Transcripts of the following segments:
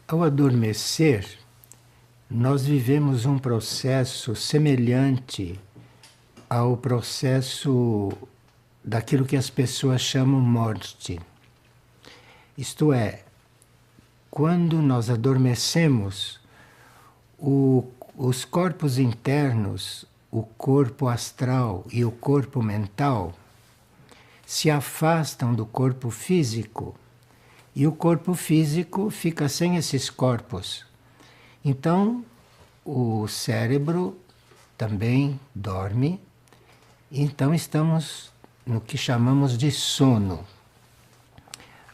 Ao adormecer, nós vivemos um processo semelhante ao processo daquilo que as pessoas chamam morte. Isto é, quando nós adormecemos, os corpos internos, o corpo astral e o corpo mental, se afastam do corpo físico e o corpo físico fica sem esses corpos. Então, o cérebro também dorme, então estamos no que chamamos de sono.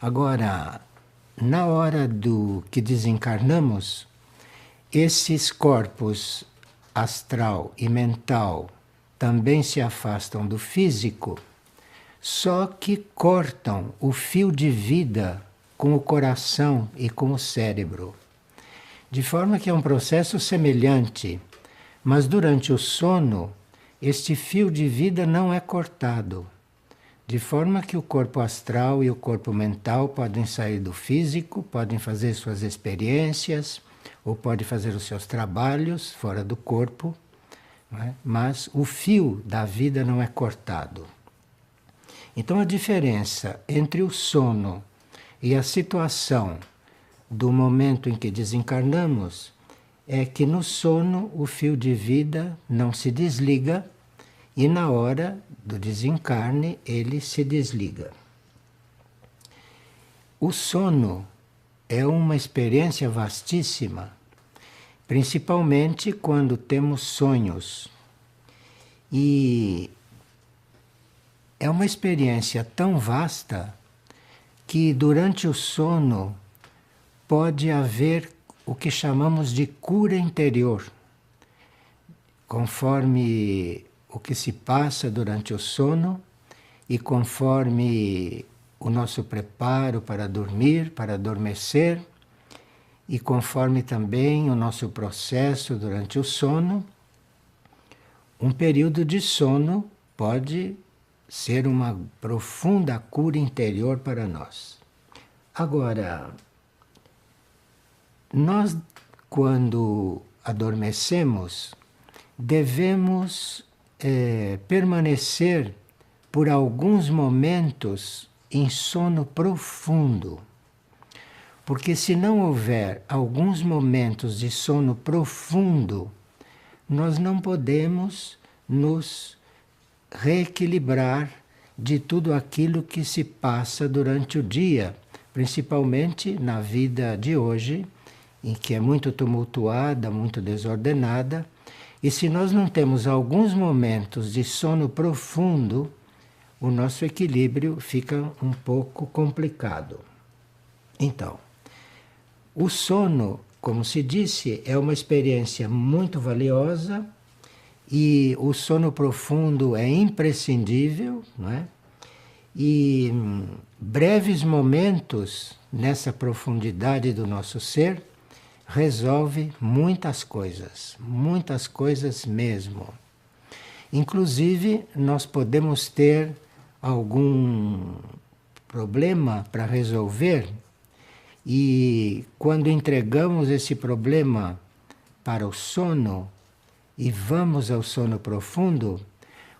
Agora, na hora do que desencarnamos, esses corpos astral e mental também se afastam do físico, só que cortam o fio de vida com o coração e com o cérebro. De forma que é um processo semelhante, mas durante o sono, este fio de vida não é cortado. De forma que o corpo astral e o corpo mental podem sair do físico, podem fazer suas experiências, ou podem fazer os seus trabalhos fora do corpo, não é? Mas o fio da vida não é cortado. Então a diferença entre o sono e a situação do momento em que desencarnamos é que no sono o fio de vida não se desliga e na hora do desencarne ele se desliga. O sono é uma experiência vastíssima, principalmente quando temos sonhos. E é uma experiência tão vasta que durante o sono pode haver o que chamamos de cura interior, conforme o que se passa durante o sono e conforme o nosso preparo para dormir, para adormecer, e conforme também o nosso processo durante o sono, um período de sono pode ser uma profunda cura interior para nós. Agora, nós, quando adormecemos, devemos permanecer por alguns momentos em sono profundo. Porque se não houver alguns momentos de sono profundo, nós não podemos nos reequilibrar de tudo aquilo que se passa durante o dia, principalmente na vida de hoje, em que é muito tumultuada, muito desordenada, e se nós não temos alguns momentos de sono profundo, o nosso equilíbrio fica um pouco complicado. Então, o sono, como se disse, é uma experiência muito valiosa e o sono profundo é imprescindível, não é? E breves momentos nessa profundidade do nosso ser resolve muitas coisas mesmo. Inclusive, nós podemos ter algum problema para resolver e quando entregamos esse problema para o sono e vamos ao sono profundo,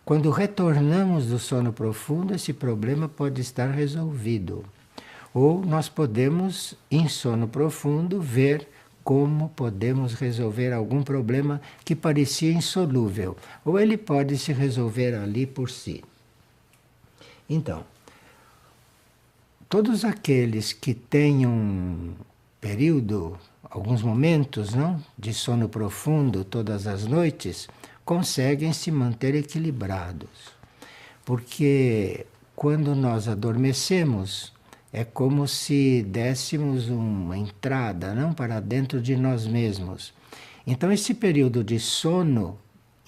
quando retornamos do sono profundo, esse problema pode estar resolvido. Ou nós podemos, em sono profundo, ver como podemos resolver algum problema que parecia insolúvel. Ou ele pode se resolver ali por si. Então, todos aqueles que têm um período, alguns momentos, não, de sono profundo todas as noites, conseguem se manter equilibrados. Porque quando nós adormecemos, é como se dessemos uma entrada, não, para dentro de nós mesmos. Então esse período de sono,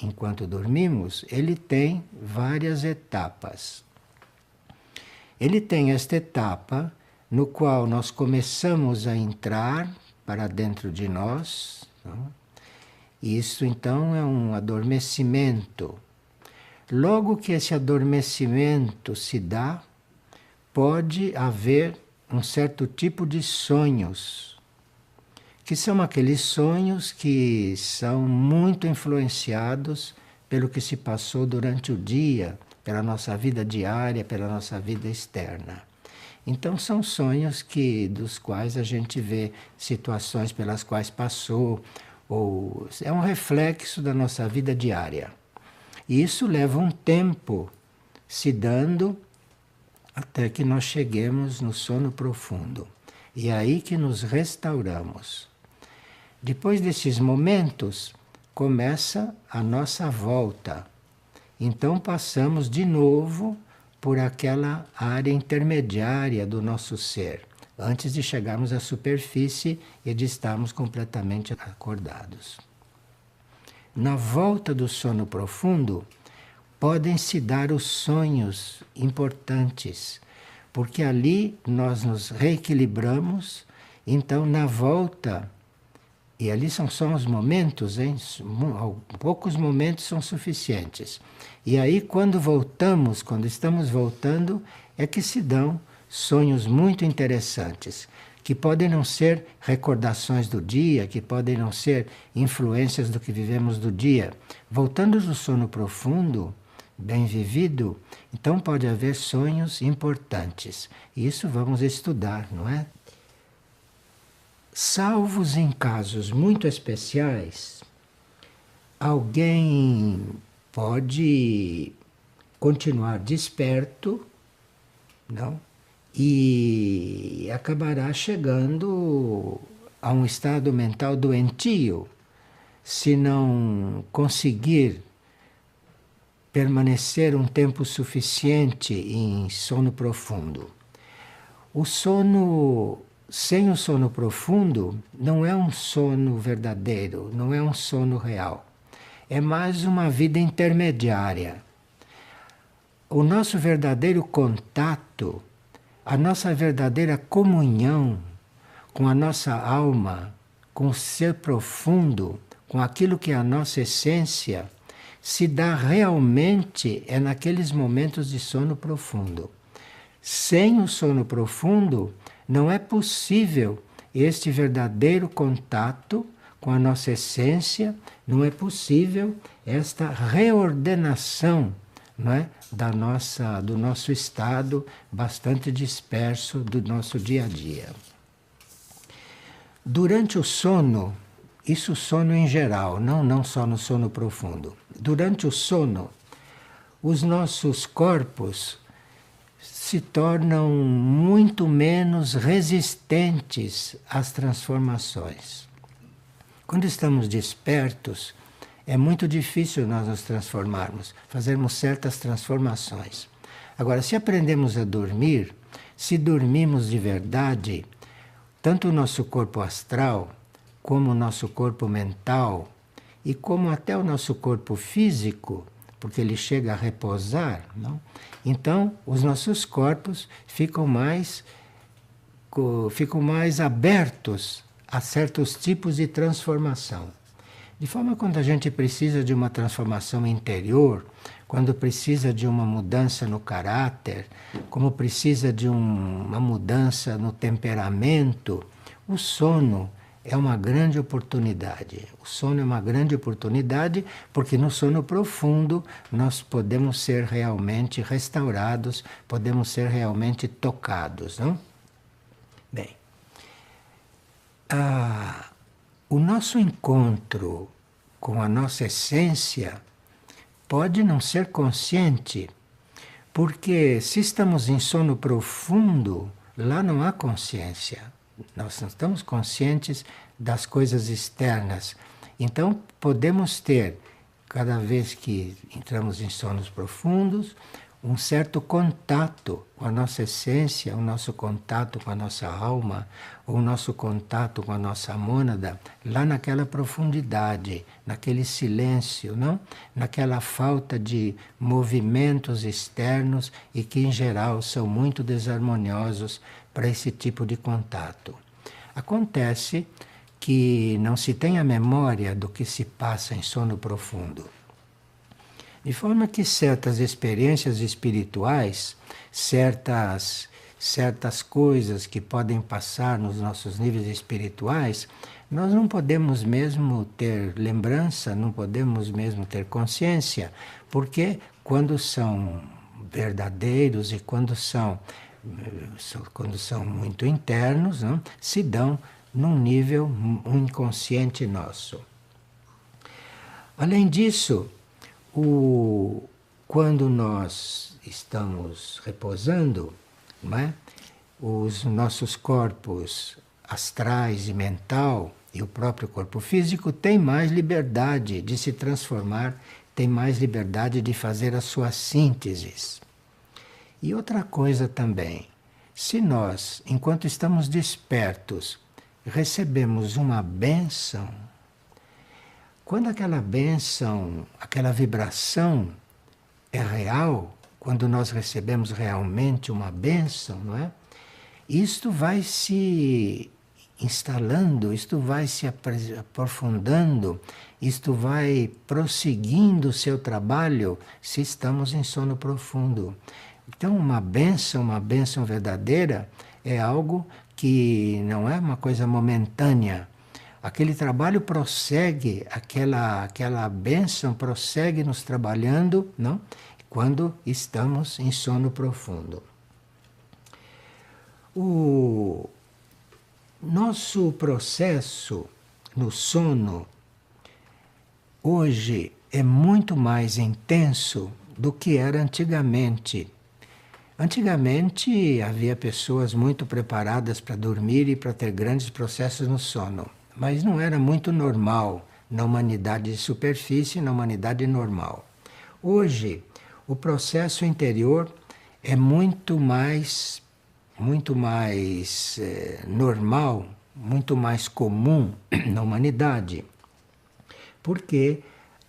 enquanto dormimos, ele tem várias etapas. Ele tem esta etapa no qual nós começamos a entrar para dentro de nós, não? Isso então é um adormecimento. Logo que esse adormecimento se dá, pode haver um certo tipo de sonhos. que são aqueles sonhos que são muito influenciados pelo que se passou durante o dia, pela nossa vida diária, pela nossa vida externa. Então são sonhos dos quais a gente vê situações pelas quais passou, ou é um reflexo da nossa vida diária. E isso leva um tempo se dando até que nós cheguemos no sono profundo. E é aí que nos restauramos. Depois desses momentos, começa a nossa volta. Então passamos de novo por aquela área intermediária do nosso ser, antes de chegarmos à superfície e de estarmos completamente acordados. Na volta do sono profundo, podem se dar os sonhos importantes, porque ali nós nos reequilibramos, então na volta, e ali são só uns momentos, hein? Poucos momentos são suficientes. E aí quando voltamos, quando estamos voltando, é que se dão sonhos muito interessantes, que podem não ser recordações do dia, que podem não ser influências do que vivemos do dia. Voltando do sono profundo, bem vivido, então pode haver sonhos importantes. E isso vamos estudar, não é? Salvos em casos muito especiais, alguém pode continuar desperto, não? E acabará chegando a um estado mental doentio se não conseguir permanecer um tempo suficiente em sono profundo. O sono, sem o sono profundo, não é um sono verdadeiro, não é um sono real. É mais uma vida intermediária. O nosso verdadeiro contato, a nossa verdadeira comunhão com a nossa alma, com o ser profundo, com aquilo que é a nossa essência, se dá realmente naqueles momentos de sono profundo. Sem o sono profundo, não é possível este verdadeiro contato com a nossa essência, não é possível esta reordenação, não é? Do nosso estado bastante disperso do nosso dia a dia. Durante o sono, isso sono em geral, não só no sono profundo. Durante o sono, os nossos corpos se tornam muito menos resistentes às transformações. Quando estamos despertos, é muito difícil nós nos transformarmos, fazermos certas transformações. Agora, se aprendemos a dormir, se dormimos de verdade, tanto o nosso corpo astral, como o nosso corpo mental, e como até o nosso corpo físico, porque ele chega a repousar, não? Então os nossos corpos ficam mais abertos a certos tipos de transformação. De forma que quando a gente precisa de uma transformação interior, quando precisa de uma mudança no caráter, como precisa de uma mudança no temperamento, o sono é uma grande oportunidade. O sono é uma grande oportunidade porque no sono profundo nós podemos ser realmente restaurados, podemos ser realmente tocados, não? Bem, o nosso encontro com a nossa essência pode não ser consciente, porque se estamos em sono profundo, lá não há consciência. Nós não estamos conscientes das coisas externas. Então, podemos ter, cada vez que entramos em sonos profundos, um certo contato com a nossa essência, o nosso contato com a nossa alma, o nosso contato com a nossa mônada, lá naquela profundidade, naquele silêncio, não? Naquela falta de movimentos externos e que, em geral, são muito desarmoniosos para esse tipo de contato. Acontece que não se tem a memória do que se passa em sono profundo. De forma que certas experiências espirituais, certas coisas que podem passar nos nossos níveis espirituais, nós não podemos mesmo ter lembrança, não podemos mesmo ter consciência, porque quando são verdadeiros e quando são muito internos, não, se dão num nível inconsciente nosso. Além disso, quando nós estamos repousando, não é? Os nossos corpos astrais e mental e o próprio corpo físico têm mais liberdade de se transformar, têm mais liberdade de fazer as suas sínteses. E outra coisa também, se nós, enquanto estamos despertos, recebemos uma bênção, quando aquela bênção, aquela vibração é real, quando nós recebemos realmente uma bênção, não é? Isto vai se instalando, isto vai se aprofundando, isto vai prosseguindo o seu trabalho se estamos em sono profundo. Então, uma bênção verdadeira é algo que não é uma coisa momentânea. Aquele trabalho prossegue, aquela bênção prossegue nos trabalhando, não? Quando estamos em sono profundo. O nosso processo no sono hoje é muito mais intenso do que era antigamente. Antigamente havia pessoas muito preparadas para dormir e para ter grandes processos no sono, mas não era muito normal na humanidade de superfície, na humanidade normal. Hoje, o processo interior é muito mais normal, muito mais comum na humanidade, porque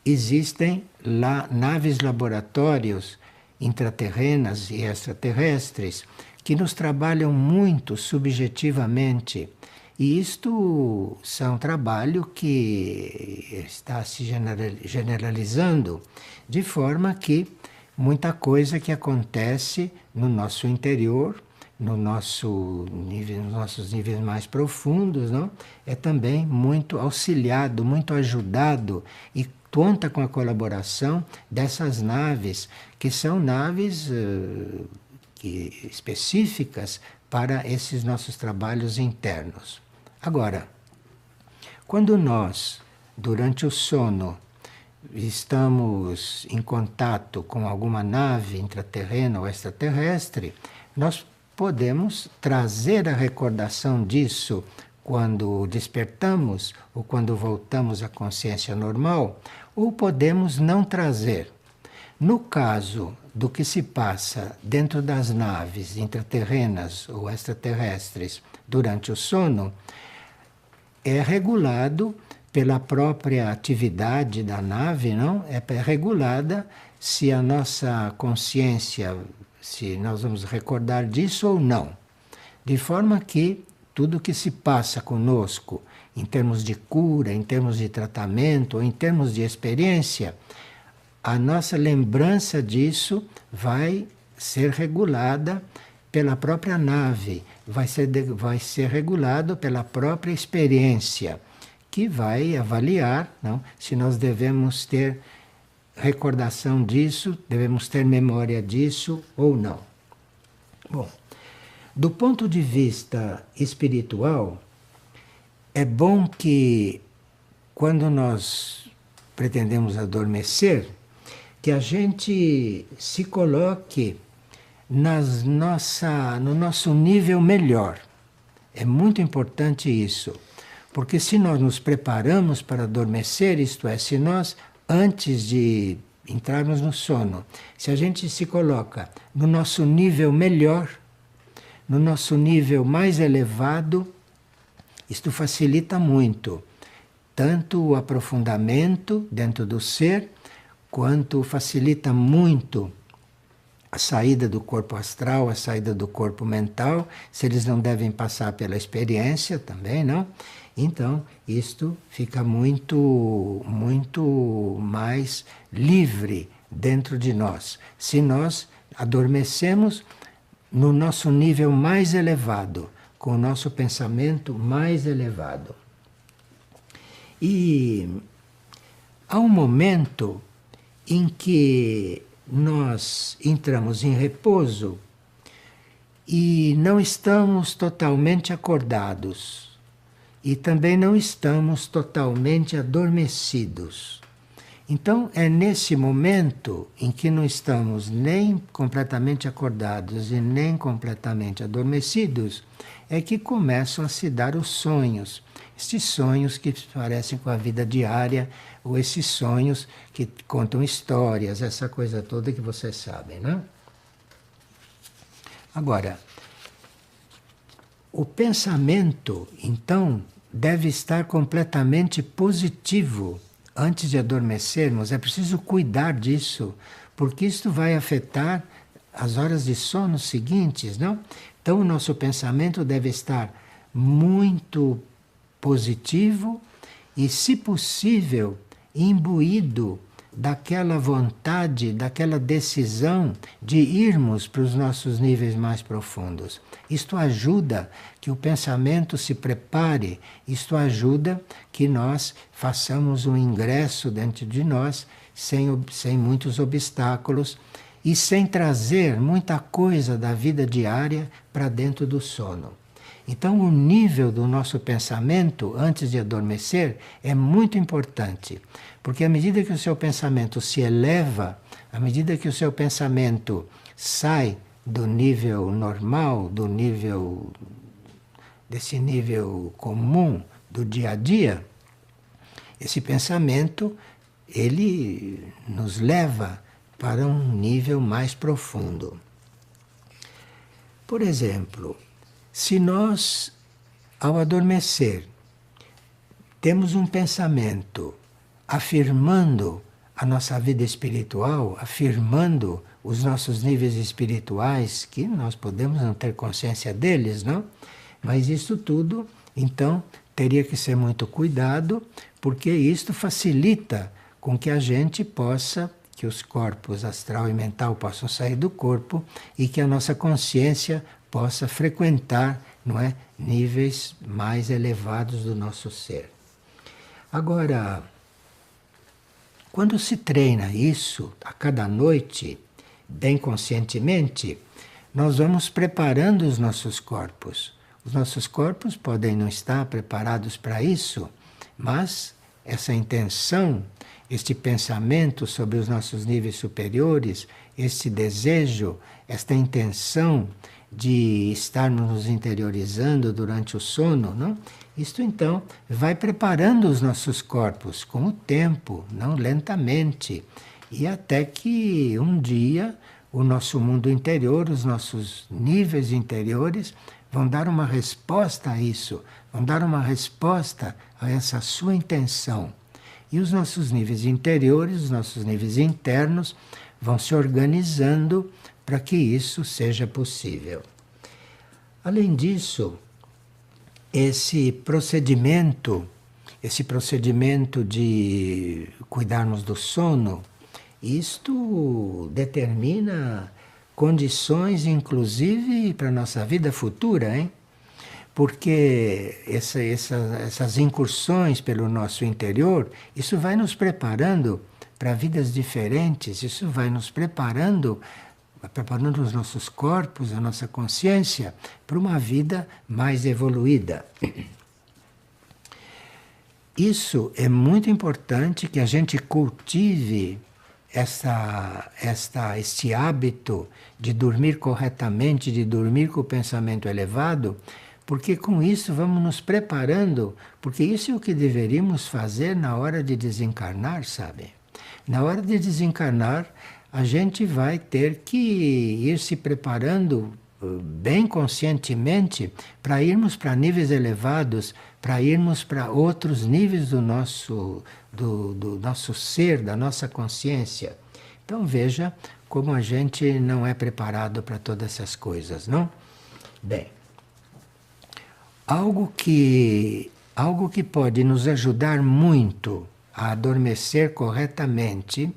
existem lá naves laboratórios intraterrenas e extraterrestres que nos trabalham muito subjetivamente. E isto são trabalho que está se generalizando, de forma que muita coisa que acontece no nosso interior, nos nossos níveis mais profundos, não? É também muito auxiliado, muito ajudado e conta com a colaboração dessas naves, que são naves específicas para esses nossos trabalhos internos. Agora, quando nós, durante o sono, estamos em contato com alguma nave intraterrena ou extraterrestre, nós podemos trazer a recordação disso quando despertamos ou quando voltamos à consciência normal, ou podemos não trazer. No caso do que se passa dentro das naves intraterrenas ou extraterrestres durante o sono, é regulado pela própria atividade da nave, não? É regulada se a nossa consciência, se nós vamos recordar disso ou não. De forma que tudo que se passa conosco, em termos de cura, em termos de tratamento, ou em termos de experiência, a nossa lembrança disso vai ser regulada pela própria nave, vai ser regulado pela própria experiência, que vai avaliar, não, se nós devemos ter recordação disso, devemos ter memória disso ou não. Bom, do ponto de vista espiritual, é bom que quando nós pretendemos adormecer, que a gente se coloque no nosso nível melhor. É muito importante isso, porque se nós nos preparamos para adormecer, isto é, se nós, antes de entrarmos no sono, se a gente se coloca no nosso nível melhor, no nosso nível mais elevado, isto facilita muito, tanto o aprofundamento dentro do ser, quanto facilita muito a saída do corpo astral, a saída do corpo mental, se eles não devem passar pela experiência também, não? Então, isto fica muito mais livre dentro de nós. Se nós adormecemos no nosso nível mais elevado, com o nosso pensamento mais elevado. E há um momento em que nós entramos em repouso e não estamos totalmente acordados e também não estamos totalmente adormecidos. Então é nesse momento em que não estamos nem completamente acordados e nem completamente adormecidos é que começam a se dar os sonhos. Estes sonhos que parecem com a vida diária, ou esses sonhos que contam histórias, essa coisa toda que vocês sabem, né? Agora, o pensamento, então, deve estar completamente positivo antes de adormecermos. É preciso cuidar disso, porque isto vai afetar as horas de sono seguintes, não? Então, o nosso pensamento deve estar muito positivo e, se possível, imbuído daquela vontade, daquela decisão de irmos para os nossos níveis mais profundos. Isto ajuda que o pensamento se prepare, isto ajuda que nós façamos um ingresso dentro de nós sem muitos obstáculos e sem trazer muita coisa da vida diária para dentro do sono. Então, o nível do nosso pensamento antes de adormecer é muito importante, porque à medida que o seu pensamento se eleva, à medida que o seu pensamento sai do nível normal, desse nível comum do dia a dia, esse pensamento ele nos leva para um nível mais profundo. Por exemplo, se nós, ao adormecer, temos um pensamento afirmando a nossa vida espiritual, afirmando os nossos níveis espirituais, que nós podemos não ter consciência deles, não? Mas isso tudo, então, teria que ser muito cuidado, porque isto facilita com que a gente possa, que os corpos astral e mental possam sair do corpo e que a nossa consciência possa frequentar, não é, níveis mais elevados do nosso ser. Agora, quando se treina isso a cada noite, bem conscientemente, nós vamos preparando os nossos corpos. Os nossos corpos podem não estar preparados para isso, mas essa intenção, este pensamento sobre os nossos níveis superiores, este desejo, esta intenção de estarmos nos interiorizando durante o sono, não? Isto então vai preparando os nossos corpos com o tempo, não lentamente, e até que um dia o nosso mundo interior, os nossos níveis interiores vão dar uma resposta a isso, vão dar uma resposta a essa sua intenção. E os nossos níveis interiores, os nossos níveis internos vão se organizando para que isso seja possível. Além disso, esse procedimento de cuidarmos do sono, isto determina condições, inclusive, para a nossa vida futura, hein? Porque essas incursões pelo nosso interior, isso vai nos preparando para vidas diferentes, isso vai nos preparando os nossos corpos, a nossa consciência, para uma vida mais evoluída. Isso é muito importante que a gente cultive este hábito de dormir corretamente, de dormir com o pensamento elevado, porque com isso vamos nos preparando, porque isso é o que deveríamos fazer na hora de desencarnar, sabe? Na hora de desencarnar, a gente vai ter que ir se preparando bem conscientemente para irmos para níveis elevados, para irmos para outros níveis do nosso ser, da nossa consciência. Então veja como a gente não é preparado para todas essas coisas, não? Bem, algo que pode nos ajudar muito a adormecer corretamente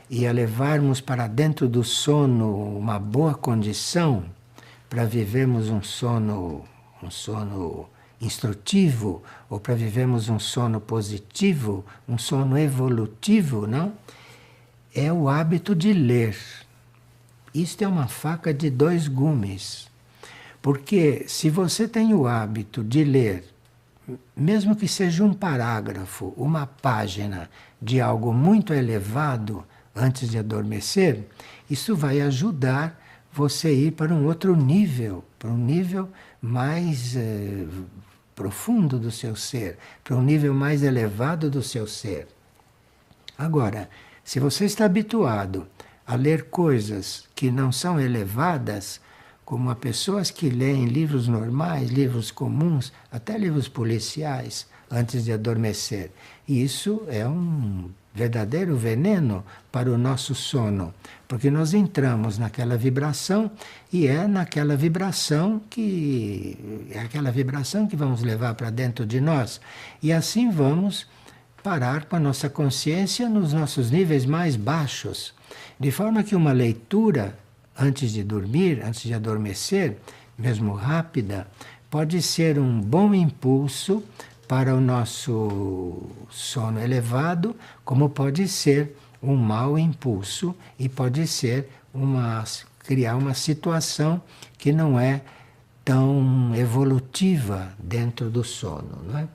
e a levarmos para dentro do sono uma boa condição para vivermos um sono instrutivo, ou para vivermos um sono positivo, um sono evolutivo, não? É o hábito de ler. Isto é uma faca de dois gumes. Porque se você tem o hábito de ler, mesmo que seja um parágrafo, uma página de algo muito elevado antes de adormecer, isso vai ajudar você a ir para um outro nível, para um nível mais profundo do seu ser, para um nível mais elevado do seu ser. Agora, se você está habituado a ler coisas que não são elevadas, como a pessoas que leem livros normais, livros comuns, até livros policiais, antes de adormecer. E isso é um verdadeiro veneno para o nosso sono, porque nós entramos naquela vibração e é aquela vibração que vamos levar para dentro de nós. E assim vamos parar com a nossa consciência nos nossos níveis mais baixos. De forma que uma leitura antes de dormir, antes de adormecer, mesmo rápida, pode ser um bom impulso para o nosso sono elevado, como pode ser um mau impulso e pode ser criar uma situação que não é tão evolutiva dentro do sono, não é?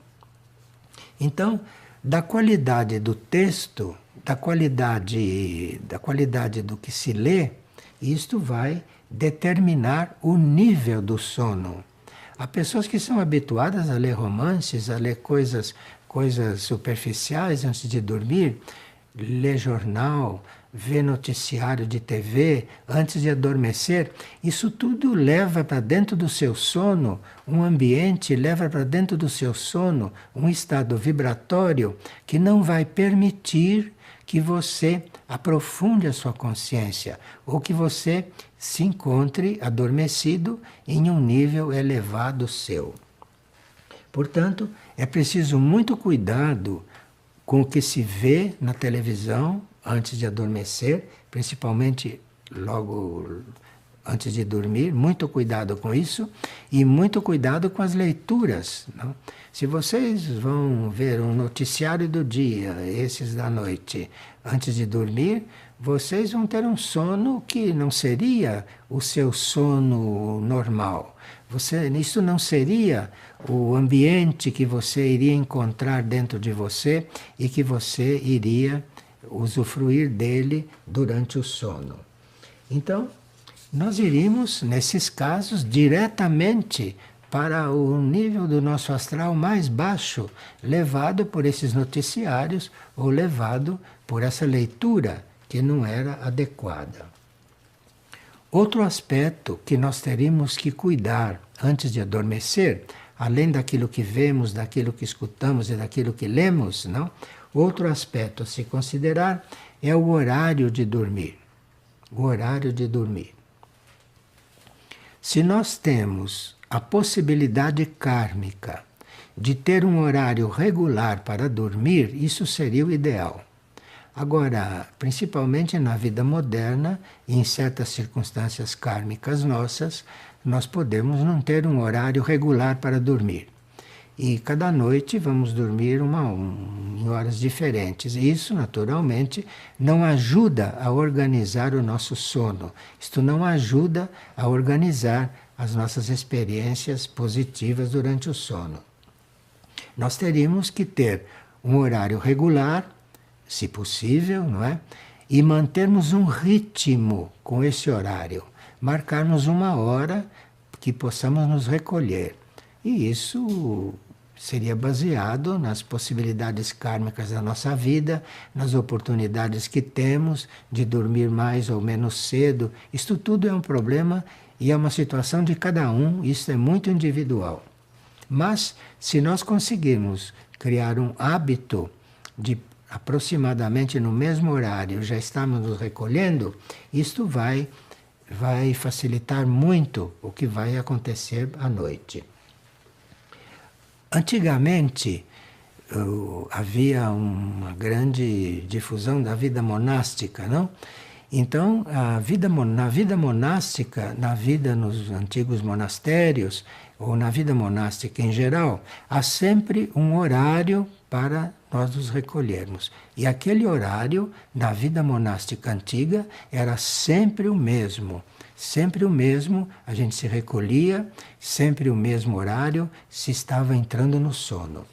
Então, da qualidade do texto, da qualidade do que se lê, isto vai determinar o nível do sono. Há pessoas que são habituadas a ler romances, a ler coisas superficiais antes de dormir, ler jornal, ver noticiário de TV antes de adormecer. Isso tudo leva para dentro do seu sono um ambiente, leva para dentro do seu sono um estado vibratório que não vai permitir que você aprofunde a sua consciência ou que você se encontre adormecido em um nível elevado seu. Portanto, é preciso muito cuidado com o que se vê na televisão antes de adormecer, principalmente logo antes de dormir, muito cuidado com isso e muito cuidado com as leituras, não? Se vocês vão ver um noticiário do dia, esses da noite, antes de dormir, vocês vão ter um sono que não seria o seu sono normal. Isso não seria o ambiente que você iria encontrar dentro de você e que você iria usufruir dele durante o sono. Então, nós iríamos, nesses casos, diretamente para o nível do nosso astral mais baixo, levado por esses noticiários ou levado por essa leitura que não era adequada. Outro aspecto que nós teríamos que cuidar antes de adormecer, além daquilo que vemos, daquilo que escutamos e daquilo que lemos, não? Outro aspecto a se considerar é o horário de dormir. O horário de dormir. Se nós temos a possibilidade kármica de ter um horário regular para dormir, isso seria o ideal. Agora, principalmente na vida moderna, em certas circunstâncias kármicas nossas, nós podemos não ter um horário regular para dormir. E cada noite vamos dormir em horas diferentes. E isso, naturalmente, não ajuda a organizar o nosso sono. Isto não ajuda a organizar as nossas experiências positivas durante o sono. Nós teríamos que ter um horário regular, se possível, não é? E mantermos um ritmo com esse horário. Marcarmos uma hora que possamos nos recolher. E isso seria baseado nas possibilidades kármicas da nossa vida, nas oportunidades que temos de dormir mais ou menos cedo. Isto tudo é um problema e é uma situação de cada um, isso é muito individual. Mas, se nós conseguirmos criar um hábito de aproximadamente no mesmo horário já estamos nos recolhendo, isto vai facilitar muito o que vai acontecer à noite. Antigamente, havia uma grande difusão da vida monástica, não? Então, na vida monástica, na vida nos antigos monastérios, ou na vida monástica em geral, há sempre um horário para nós nos recolhermos. E aquele horário, na vida monástica antiga, era sempre o mesmo. Sempre o mesmo, a gente se recolhia, sempre o mesmo horário, se estava entrando no sono.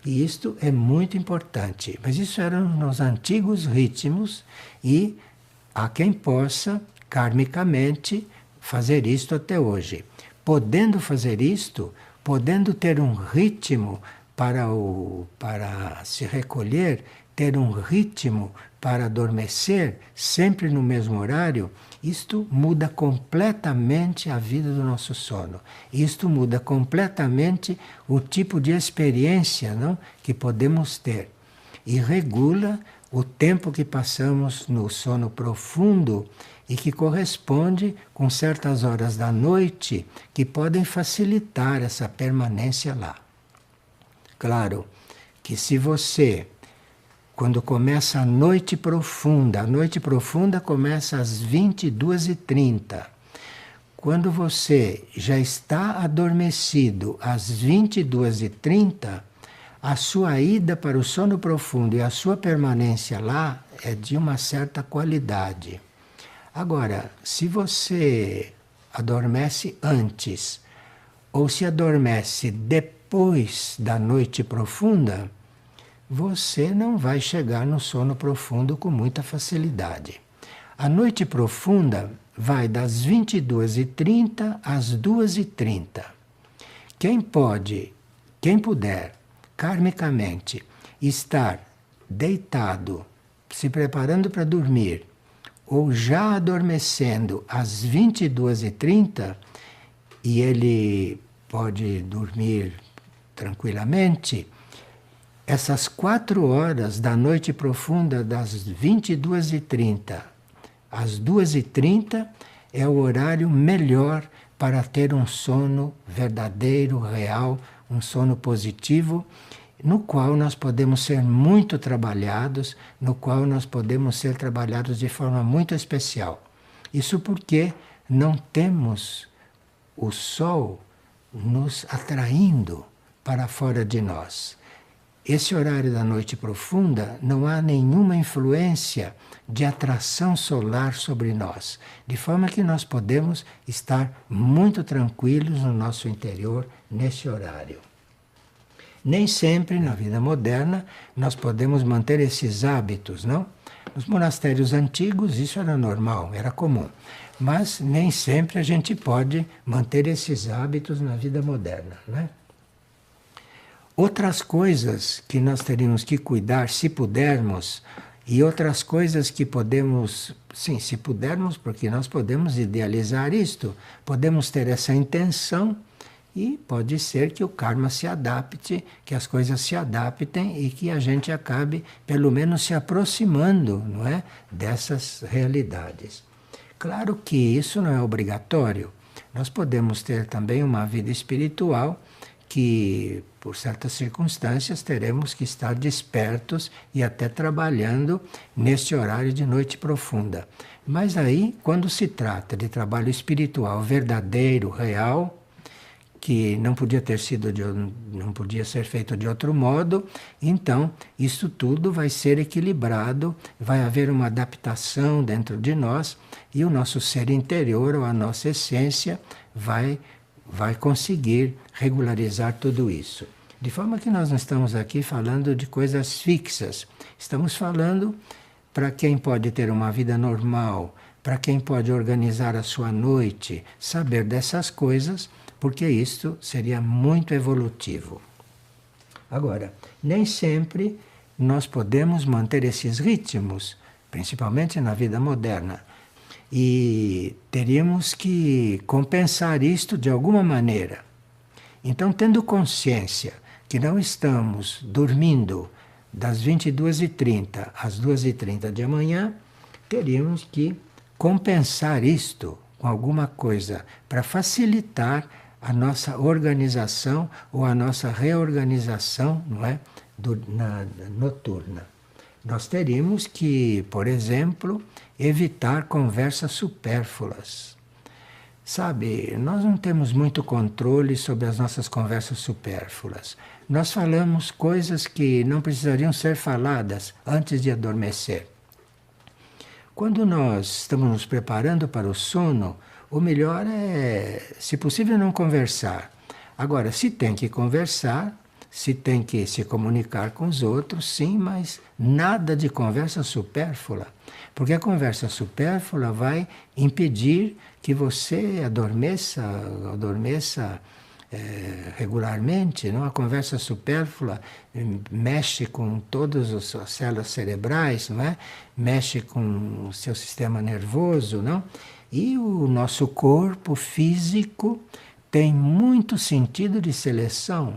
E isto é muito importante. Mas isso eram nos antigos ritmos e há quem possa, karmicamente, fazer isto até hoje. Podendo fazer isto, podendo ter um ritmo para se recolher, ter um ritmo para adormecer, sempre no mesmo horário, isto muda completamente a vida do nosso sono. Isto muda completamente o tipo de experiência, não, que podemos ter. E regula o tempo que passamos no sono profundo e que corresponde com certas horas da noite que podem facilitar essa permanência lá. Claro que se você, quando começa a noite profunda começa às 22h30. Quando você já está adormecido às 22h30, a sua ida para o sono profundo e a sua permanência lá é de uma certa qualidade. Agora, se você adormece antes ou se adormece depois da noite profunda, você não vai chegar no sono profundo com muita facilidade. A noite profunda vai das 22h30 às 2h30. Quem puder, karmicamente, estar deitado, se preparando para dormir, ou já adormecendo às 22h30, e ele pode dormir tranquilamente, essas 4 horas da noite profunda, das 22h30 às 2h30, é o horário melhor para ter um sono verdadeiro, real, um sono positivo, no qual nós podemos ser muito trabalhados, no qual nós podemos ser trabalhados de forma muito especial. Isso porque não temos o sol nos atraindo para fora de nós. Esse horário da noite profunda não há nenhuma influência de atração solar sobre nós, de forma que nós podemos estar muito tranquilos no nosso interior nesse horário. Nem sempre na vida moderna nós podemos manter esses hábitos, não? Nos monastérios antigos isso era normal, era comum, mas nem sempre a gente pode manter esses hábitos na vida moderna, né? Outras coisas que nós teríamos que cuidar, se pudermos, e outras coisas que podemos, sim, se pudermos, porque nós podemos idealizar isto, podemos ter essa intenção e pode ser que o karma se adapte, que as coisas se adaptem e que a gente acabe, pelo menos, se aproximando, não é, dessas realidades. Claro que isso não é obrigatório. Nós podemos ter também uma vida espiritual que, por certas circunstâncias, teremos que estar despertos e até trabalhando neste horário de noite profunda. Mas aí, quando se trata de trabalho espiritual verdadeiro, real, que não podia não podia ser feito de outro modo, então isso tudo vai ser equilibrado, vai haver uma adaptação dentro de nós e o nosso ser interior, ou a nossa essência, vai conseguir regularizar tudo isso. De forma que nós não estamos aqui falando de coisas fixas. Estamos falando para quem pode ter uma vida normal, para quem pode organizar a sua noite, saber dessas coisas, porque isto seria muito evolutivo. Agora, nem sempre nós podemos manter esses ritmos, principalmente na vida moderna. E teríamos que compensar isto de alguma maneira. Então, tendo consciência que não estamos dormindo das 22h30 às 2h30 de amanhã, teríamos que compensar isto com alguma coisa para facilitar a nossa organização ou a nossa reorganização, não é, noturna. Nós teríamos que, por exemplo, evitar conversas supérfluas. Sabe, nós não temos muito controle sobre as nossas conversas supérfluas. Nós falamos coisas que não precisariam ser faladas antes de adormecer. Quando nós estamos nos preparando para o sono, o melhor é, se possível, não conversar. Agora, se tem que conversar, se tem que se comunicar com os outros, sim, mas nada de conversa supérflua. Porque a conversa supérflua vai impedir que você adormeça regularmente. Não? A conversa supérflua mexe com todas as células cerebrais, não é? Mexe com o seu sistema nervoso. Não? E o nosso corpo físico tem muito sentido de seleção.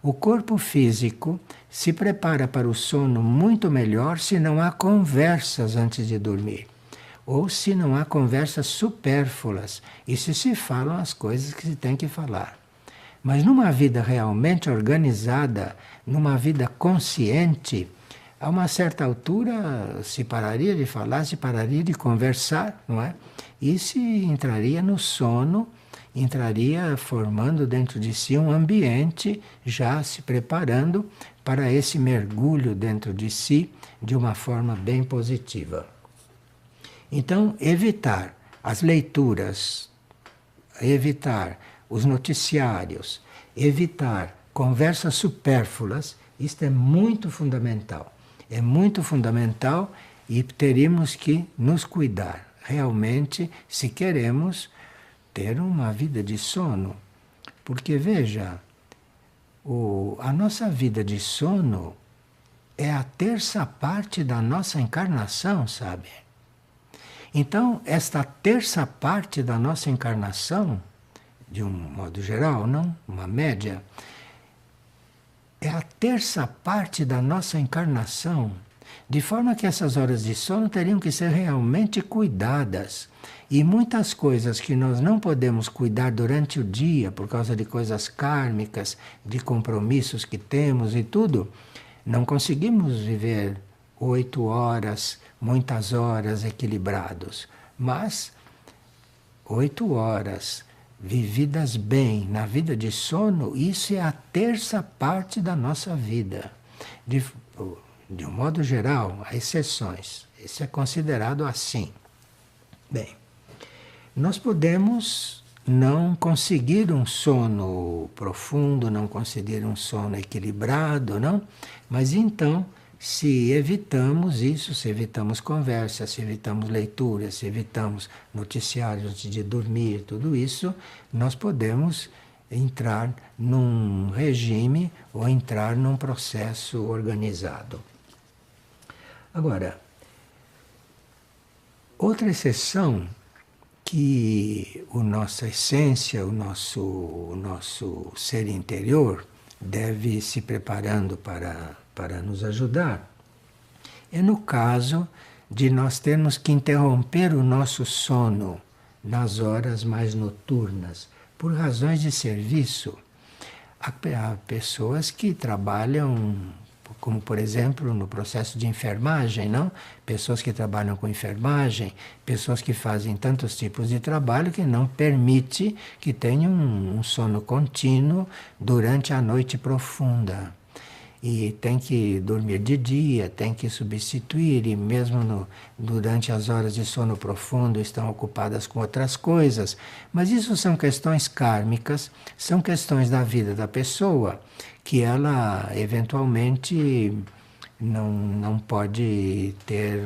O corpo físico se prepara para o sono muito melhor se não há conversas antes de dormir. Ou se não há conversas supérfluas. E se falam as coisas que se tem que falar. Mas numa vida realmente organizada, numa vida consciente, a uma certa altura se pararia de falar, se pararia de conversar, não é? E se entraria no sono, entraria formando dentro de si um ambiente, já se preparando para esse mergulho dentro de si de uma forma bem positiva. Então, evitar as leituras, evitar os noticiários, evitar conversas supérfluas, isto é muito fundamental. É muito fundamental e teríamos que nos cuidar realmente se queremos ter uma vida de sono. Porque, veja, a nossa vida de sono é a terça parte da nossa encarnação, sabe? Então, esta terça parte da nossa encarnação, de um modo geral, não? Uma média, é a terça parte da nossa encarnação, de forma que essas horas de sono teriam que ser realmente cuidadas. E muitas coisas que nós não podemos cuidar durante o dia, por causa de coisas kármicas, de compromissos que temos e tudo, não conseguimos viver 8 horas, muitas horas equilibrados. Mas 8 horas vividas bem na vida de sono, isso é a terça parte da nossa vida. De um modo geral, há exceções. Isso é considerado assim. Bem, nós podemos não conseguir um sono profundo, não conseguir um sono equilibrado, não? Mas então, se evitamos isso, se evitamos conversa, se evitamos leitura, se evitamos noticiários antes de dormir, tudo isso, nós podemos entrar num regime ou entrar num processo organizado. Agora, outra exceção que a nossa essência, o nosso ser interior deve se preparando para nos ajudar, é no caso de nós termos que interromper o nosso sono nas horas mais noturnas, por razões de serviço. Há pessoas que trabalham, como por exemplo no processo de enfermagem, não? Pessoas que trabalham com enfermagem, pessoas que fazem tantos tipos de trabalho que não permite que tenham um sono contínuo durante a noite profunda. E tem que dormir de dia, tem que substituir, e mesmo durante as horas de sono profundo estão ocupadas com outras coisas. Mas isso são questões kármicas, são questões da vida da pessoa, que ela eventualmente não pode ter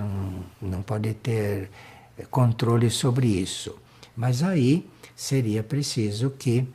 controle sobre isso. Mas aí seria preciso que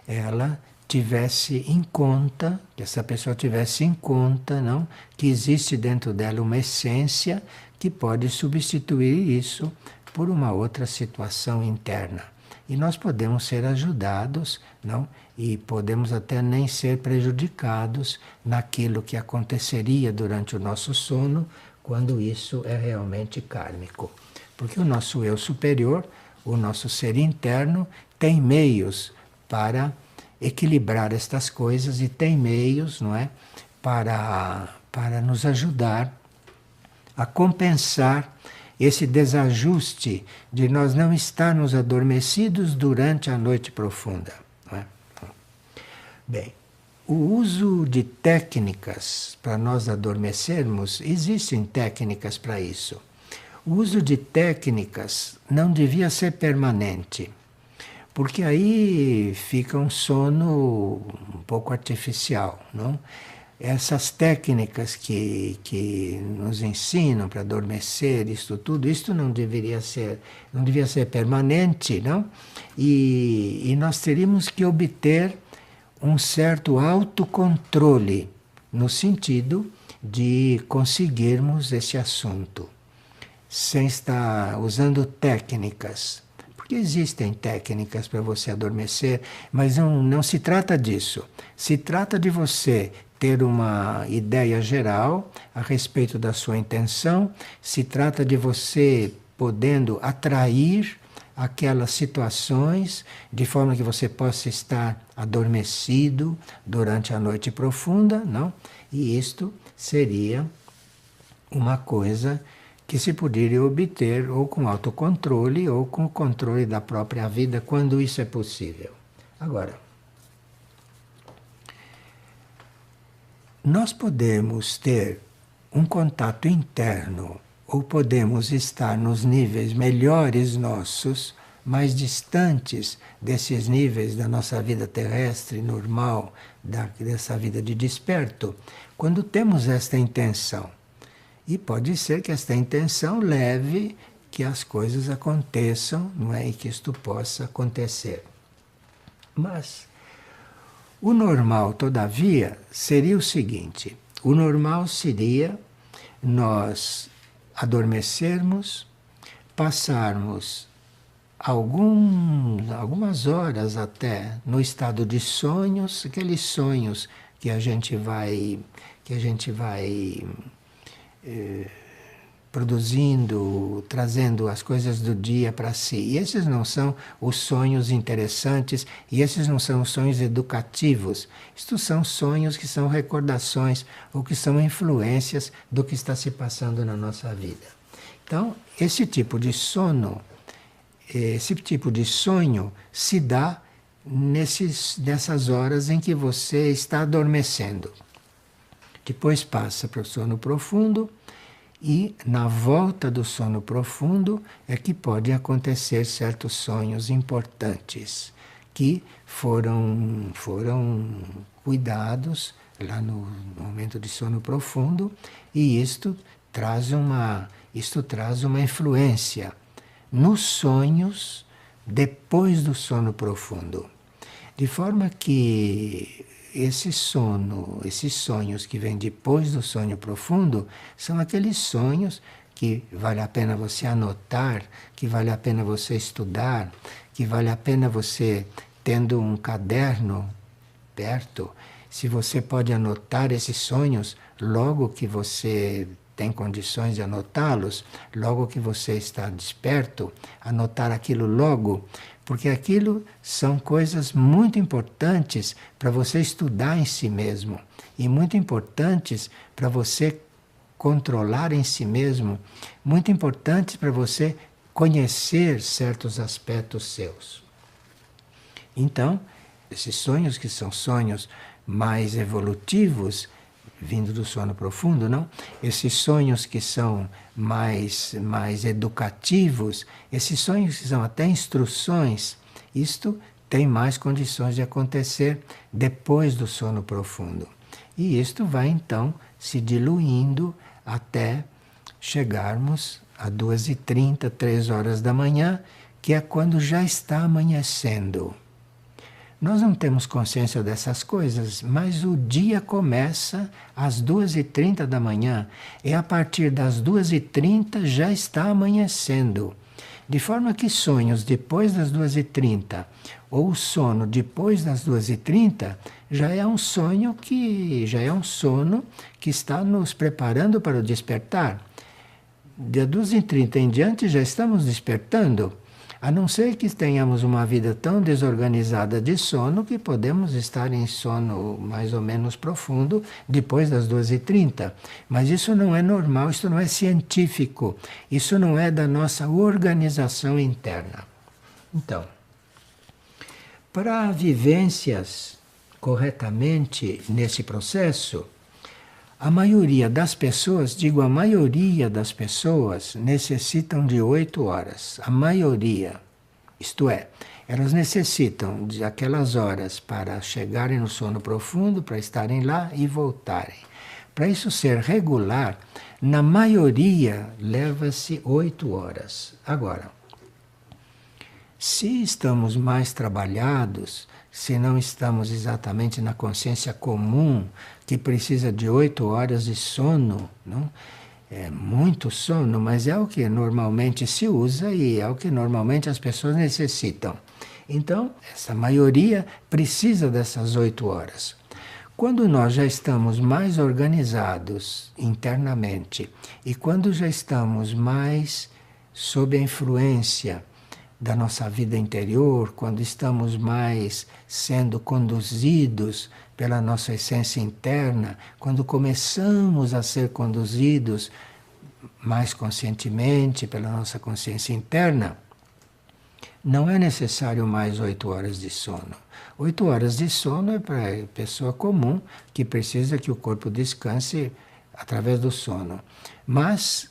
ela tivesse em conta, que essa pessoa tivesse em conta, não, que existe dentro dela uma essência que pode substituir isso por uma outra situação interna. E nós podemos ser ajudados, não? E podemos até nem ser prejudicados naquilo que aconteceria durante o nosso sono, quando isso é realmente kármico. Porque o nosso eu superior, o nosso ser interno, tem meios para equilibrar estas coisas e tem meios, não é, para nos ajudar a compensar esse desajuste de nós não estarmos adormecidos durante a noite profunda. Não é? Bem, o uso de técnicas para nós adormecermos, existem técnicas para isso. O uso de técnicas não devia ser permanente, porque aí fica um sono um pouco artificial, não? Essas técnicas que nos ensinam para adormecer, isto não devia ser permanente, não? E nós teríamos que obter um certo autocontrole, no sentido de conseguirmos esse assunto, sem estar usando técnicas. Porque existem técnicas para você adormecer, mas não se trata disso. Se trata de você ter uma ideia geral a respeito da sua intenção, se trata de você podendo atrair aquelas situações de forma que você possa estar adormecido durante a noite profunda, não? E isto seria uma coisa que se poderia obter ou com autocontrole ou com o controle da própria vida, quando isso é possível. Agora, nós podemos ter um contato interno ou podemos estar nos níveis melhores nossos, mais distantes desses níveis da nossa vida terrestre normal, dessa vida de desperto, quando temos esta intenção. E pode ser que esta intenção leve que as coisas aconteçam, não é? E que isto possa acontecer. Mas o normal, todavia, seria o seguinte: o normal seria nós adormecermos, passarmos algumas horas até no estado de sonhos, aqueles sonhos que a gente vai produzindo, trazendo as coisas do dia para si. E esses não são os sonhos interessantes, e esses não são os sonhos educativos. Estes são sonhos que são recordações ou que são influências do que está se passando na nossa vida. Então, esse tipo de sonho se dá nessas horas em que você está adormecendo. Depois passa para o sono profundo, e na volta do sono profundo é que podem acontecer certos sonhos importantes que foram cuidados lá no momento de sono profundo, e isto traz uma influência nos sonhos depois do sono profundo. De forma que esses sonhos que vêm depois do sonho profundo são aqueles sonhos que vale a pena você anotar, que vale a pena você estudar, que vale a pena você, tendo um caderno perto, se você pode anotar esses sonhos logo que você tem condições de anotá-los, logo que você está desperto, anotar aquilo logo, porque aquilo são coisas muito importantes para você estudar em si mesmo e muito importantes para você controlar em si mesmo, muito importantes para você conhecer certos aspectos seus. Então, esses sonhos que são sonhos mais evolutivos, vindo do sono profundo, não? Esses sonhos que são mais educativos, esses sonhos que são até instruções, isto tem mais condições de acontecer depois do sono profundo. E isto vai então se diluindo até chegarmos a 2h30, 3 horas da manhã, que é quando já está amanhecendo. Nós não temos consciência dessas coisas, mas o dia começa às 2h30 da manhã. E a partir das 2h30 já está amanhecendo. De forma que sonhos depois das 2h30 ou sono depois das 2h30 já é um sono que está nos preparando para o despertar. De 2h30 em diante já estamos despertando. A não ser que tenhamos uma vida tão desorganizada de sono que podemos estar em sono mais ou menos profundo depois das 2h30. Mas isso não é normal, isso não é científico, isso não é da nossa organização interna. Então, para vivências corretamente nesse processo, a maioria das pessoas, digo a maioria das pessoas, necessitam de 8 horas. A maioria. Isto é, elas necessitam de aquelas horas para chegarem no sono profundo, para estarem lá e voltarem. Para isso ser regular, na maioria leva-se 8 horas. Agora, se estamos mais trabalhados, se não estamos exatamente na consciência comum, que precisa de 8 horas de sono, não? É muito sono, mas é o que normalmente se usa e é o que normalmente as pessoas necessitam. Então, essa maioria precisa dessas 8 horas. Quando nós já estamos mais organizados internamente e quando já estamos mais sob a influência da nossa vida interior, quando estamos mais sendo conduzidos pela nossa essência interna, quando começamos a ser conduzidos mais conscientemente pela nossa consciência interna, não é necessário mais 8 horas de sono. 8 horas de sono é para a pessoa comum que precisa que o corpo descanse através do sono. Mas,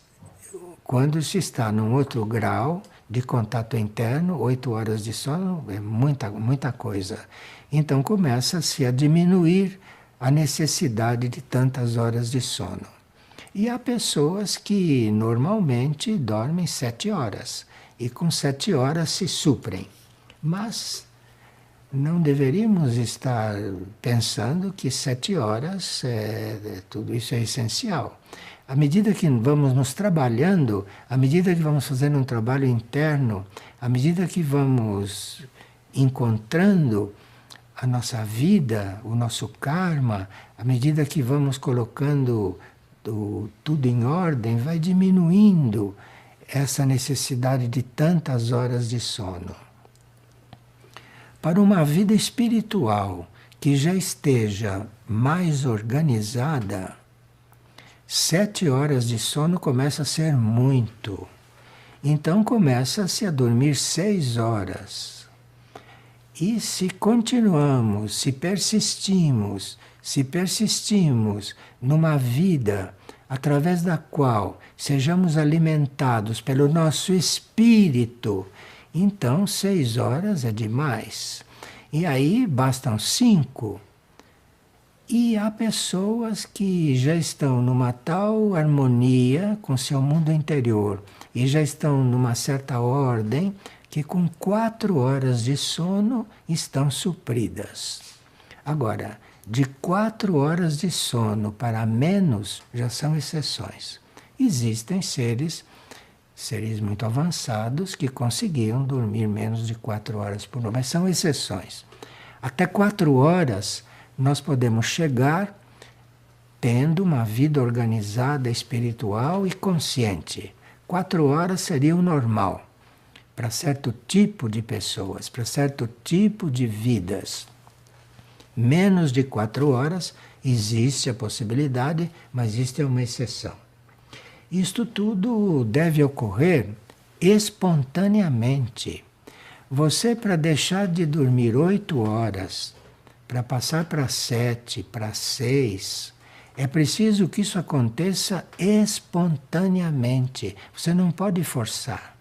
quando se está num outro grau de contato interno, 8 horas de sono é muita coisa. Então começa-se a diminuir a necessidade de tantas horas de sono. E há pessoas que normalmente dormem 7 horas e com 7 horas se suprem. Mas não deveríamos estar pensando que 7 horas, tudo isso é essencial. À medida que vamos nos trabalhando, à medida que vamos fazendo um trabalho interno, à medida que vamos encontrando a nossa vida, o nosso karma, à medida que vamos colocando tudo em ordem, vai diminuindo essa necessidade de tantas horas de sono. Para uma vida espiritual que já esteja mais organizada, 7 horas de sono começa a ser muito. Então começa-se a dormir 6 horas. E se continuamos, se persistimos numa vida através da qual sejamos alimentados pelo nosso espírito, então 6 horas é demais. E aí bastam 5. E há pessoas que já estão numa tal harmonia com seu mundo interior e já estão numa certa ordem que com 4 horas de sono estão supridas. Agora, de 4 horas de sono para menos já são exceções. Existem seres muito avançados que conseguiam dormir menos de 4 horas por noite, mas são exceções. Até 4 horas nós podemos chegar tendo uma vida organizada, espiritual e consciente. 4 horas seria o normal para certo tipo de pessoas, para certo tipo de vidas. Menos de 4 horas existe a possibilidade, mas isto é uma exceção. Isto tudo deve ocorrer espontaneamente. Você, para deixar de dormir 8 horas, para passar para 7, para 6, é preciso que isso aconteça espontaneamente. Você não pode forçar.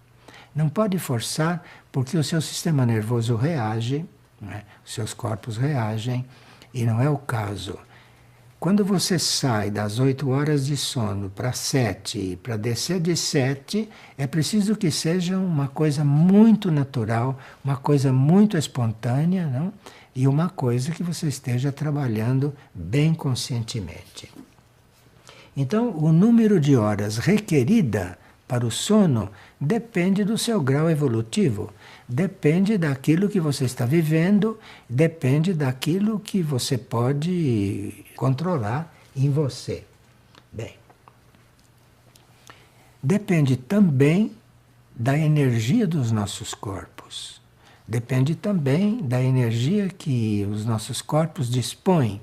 Não pode forçar porque o seu sistema nervoso reage, né? Os seus corpos reagem, e não é o caso. Quando você sai das 8 horas de sono para 7, para descer de 7, é preciso que seja uma coisa muito natural, uma coisa muito espontânea, não? E uma coisa que você esteja trabalhando bem conscientemente. Então, o número de horas requerida para o sono depende do seu grau evolutivo, depende daquilo que você está vivendo, depende daquilo que você pode controlar em você. Bem, depende também da energia dos nossos corpos. Depende também da energia que os nossos corpos dispõem.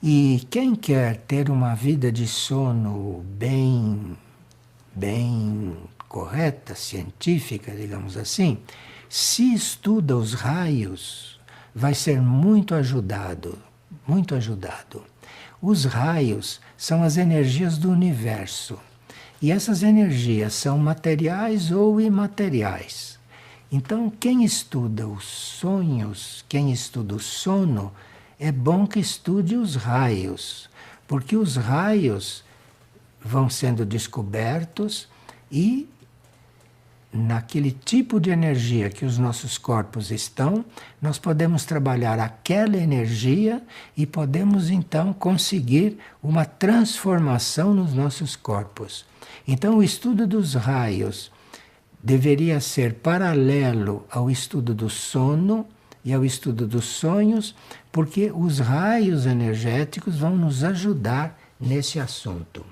E quem quer ter uma vida de sono bem correta, científica, digamos assim, se estuda os raios, vai ser muito ajudado, muito ajudado. Os raios são as energias do universo. E essas energias são materiais ou imateriais. Então, quem estuda os sonhos, quem estuda o sono, é bom que estude os raios, porque os raios vão sendo descobertos e naquele tipo de energia que os nossos corpos estão, nós podemos trabalhar aquela energia e podemos então conseguir uma transformação nos nossos corpos. Então, o estudo dos raios deveria ser paralelo ao estudo do sono e ao estudo dos sonhos, porque os raios energéticos vão nos ajudar nesse assunto.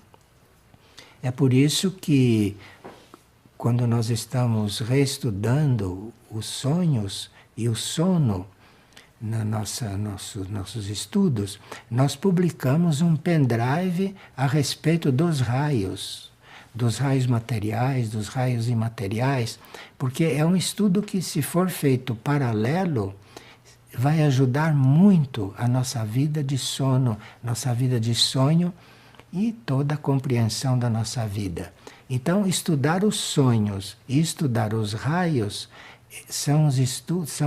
É por isso que, quando nós estamos reestudando os sonhos e o sono nossos estudos, nós publicamos um pendrive a respeito dos raios materiais, dos raios imateriais, porque é um estudo que, se for feito paralelo, vai ajudar muito a nossa vida de sono, nossa vida de sonho e toda a compreensão da nossa vida. Então, estudar os sonhos e estudar os raios são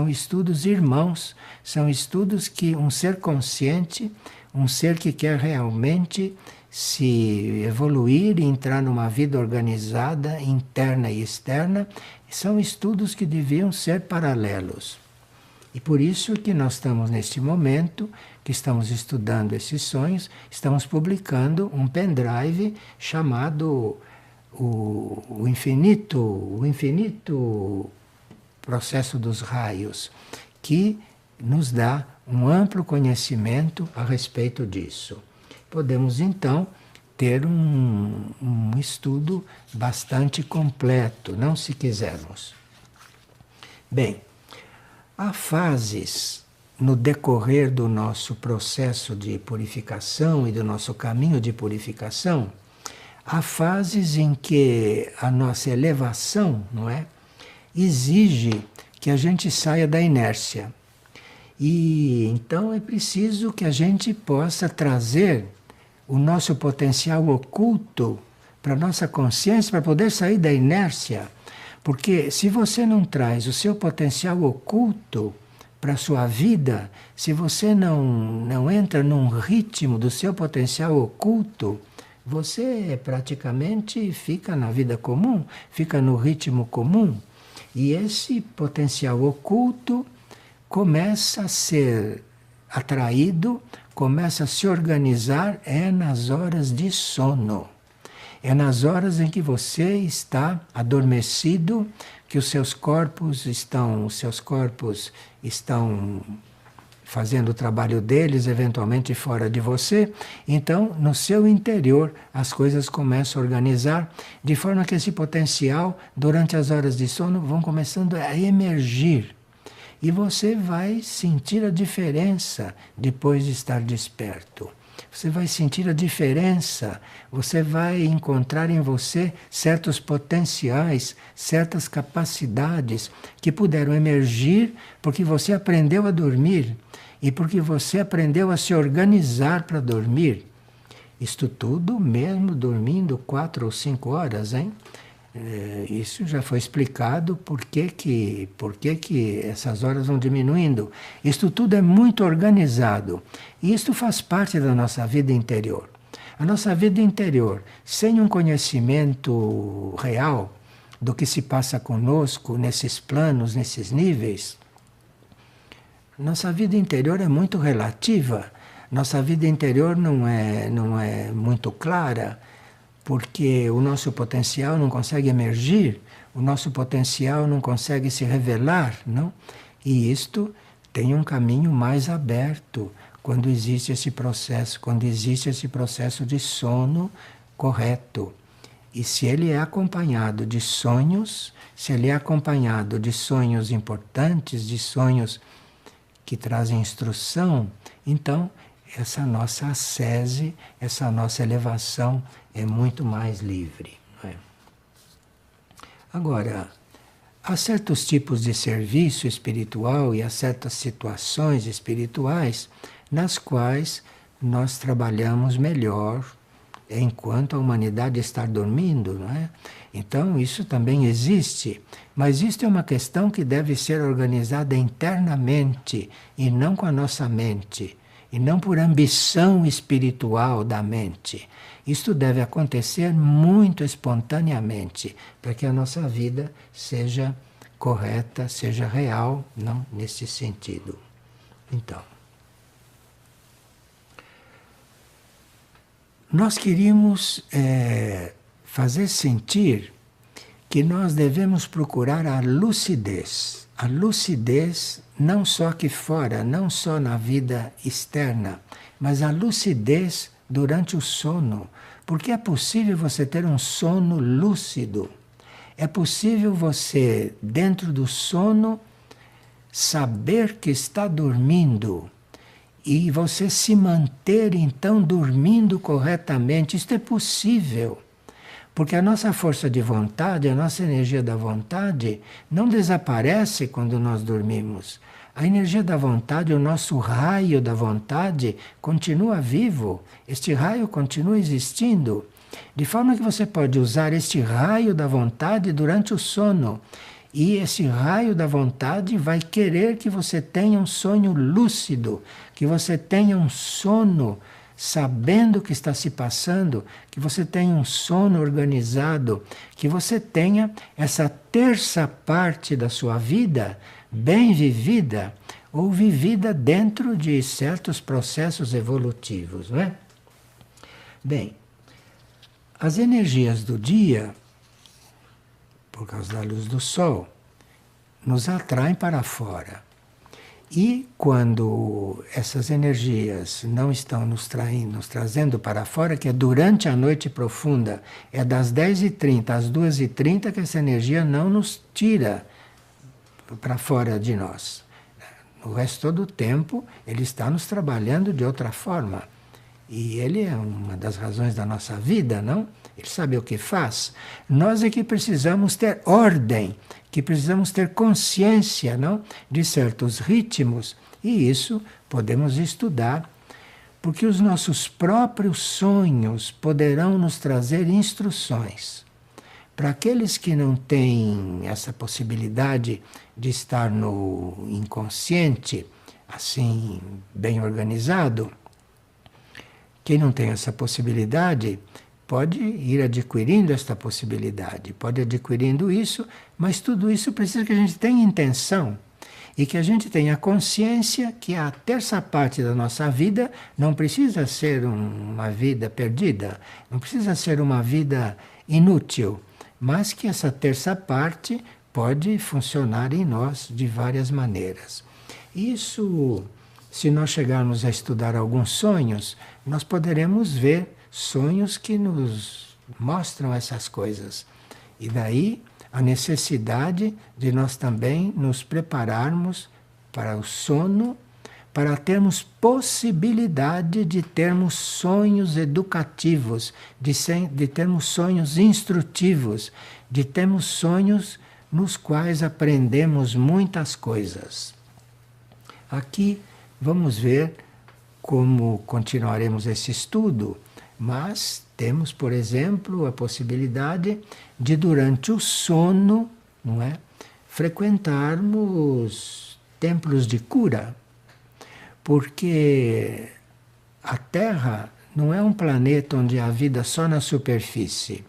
estudos irmãos, são estudos que um ser consciente, um ser que quer realmente se evoluir e entrar numa vida organizada, interna e externa, são estudos que deviam ser paralelos. E por isso que nós estamos neste momento, que estamos estudando esses sonhos, estamos publicando um pendrive chamado o infinito processo dos raios, que nos dá um amplo conhecimento a respeito disso. Podemos então ter um estudo bastante completo, não se quisermos. Bem, há fases no decorrer do nosso processo de purificação e do nosso caminho de purificação, há fases em que a nossa elevação, não é, exige que a gente saia da inércia. E então é preciso que a gente possa trazer o nosso potencial oculto para a nossa consciência, para poder sair da inércia. Porque se você não traz o seu potencial oculto para a sua vida, se você não entra num ritmo do seu potencial oculto, você praticamente fica na vida comum, fica no ritmo comum. E esse potencial oculto começa a ser atraído, começa a se organizar nas horas de sono. É nas horas em que você está adormecido, que os seus corpos estão fazendo o trabalho deles, eventualmente fora de você. Então, no seu interior, as coisas começam a organizar, de forma que esse potencial, durante as horas de sono, vão começando a emergir. E você vai sentir a diferença depois de estar desperto. Você vai sentir a diferença, você vai encontrar em você certos potenciais, certas capacidades que puderam emergir porque você aprendeu a dormir e porque você aprendeu a se organizar para dormir. Isto tudo mesmo dormindo 4 ou 5 horas, hein? Isso já foi explicado por que essas horas vão diminuindo. Isto tudo é muito organizado. E isto faz parte da nossa vida interior. A nossa vida interior, sem um conhecimento real do que se passa conosco nesses planos, nesses níveis, nossa vida interior é muito relativa. Nossa vida interior não é muito clara, porque o nosso potencial não consegue emergir, o nosso potencial não consegue se revelar, não? E isto tem um caminho mais aberto quando existe esse processo de sono correto. E se ele é acompanhado de sonhos, se ele é acompanhado de sonhos importantes, de sonhos que trazem instrução, então essa nossa ascese, essa nossa elevação é muito mais livre. Não é? Agora, há certos tipos de serviço espiritual e há certas situações espirituais nas quais nós trabalhamos melhor enquanto a humanidade está dormindo, não é? Então isso também existe, mas isto é uma questão que deve ser organizada internamente e não com a nossa mente, e não por ambição espiritual da mente. Isto deve acontecer muito espontaneamente, para que a nossa vida seja correta, seja real, não nesse sentido. Então, nós queríamos fazer sentir que nós devemos procurar a lucidez. A lucidez não só aqui fora, não só na vida externa, mas a lucidez durante o sono. Porque é possível você ter um sono lúcido. É possível você, dentro do sono, saber que está dormindo. E você se manter então dormindo corretamente. Isto é possível. Porque a nossa força de vontade, a nossa energia da vontade, não desaparece quando nós dormimos. A energia da vontade, o nosso raio da vontade, continua vivo. Este raio continua existindo. De forma que você pode usar este raio da vontade durante o sono. E esse raio da vontade vai querer que você tenha um sonho lúcido, que você tenha um sono sabendo o que está se passando, que você tenha um sono organizado, que você tenha essa terça parte da sua vida bem vivida ou vivida dentro de certos processos evolutivos, não é? Bem, as energias do dia, por causa da luz do sol, nos atraem para fora. E quando essas energias não estão nos trazendo para fora, que é durante a noite profunda, é das 10h30 às 2h30 que essa energia não nos tira para fora de nós. No resto do tempo, ele está nos trabalhando de outra forma. E ele é uma das razões da nossa vida, não? Ele sabe o que faz. Nós é que precisamos ter ordem, que precisamos ter consciência, não? De certos ritmos. E isso podemos estudar, porque os nossos próprios sonhos poderão nos trazer instruções. Para aqueles que não têm essa possibilidade de estar no inconsciente, assim, bem organizado, quem não tem essa possibilidade pode ir adquirindo esta possibilidade, pode adquirindo isso, mas tudo isso precisa que a gente tenha intenção e que a gente tenha consciência que a terça parte da nossa vida não precisa ser uma vida perdida, não precisa ser uma vida inútil, mas que essa terça parte pode funcionar em nós de várias maneiras. Isso, se nós chegarmos a estudar alguns sonhos, nós poderemos ver sonhos que nos mostram essas coisas. E daí a necessidade de nós também nos prepararmos para o sono, para termos possibilidade de termos sonhos educativos, de termos sonhos instrutivos, de termos sonhos nos quais aprendemos muitas coisas. Aqui vamos ver como continuaremos esse estudo, mas temos, por exemplo, a possibilidade de, durante o sono, não é, frequentarmos templos de cura, porque a Terra não é um planeta onde há vida só na superfície.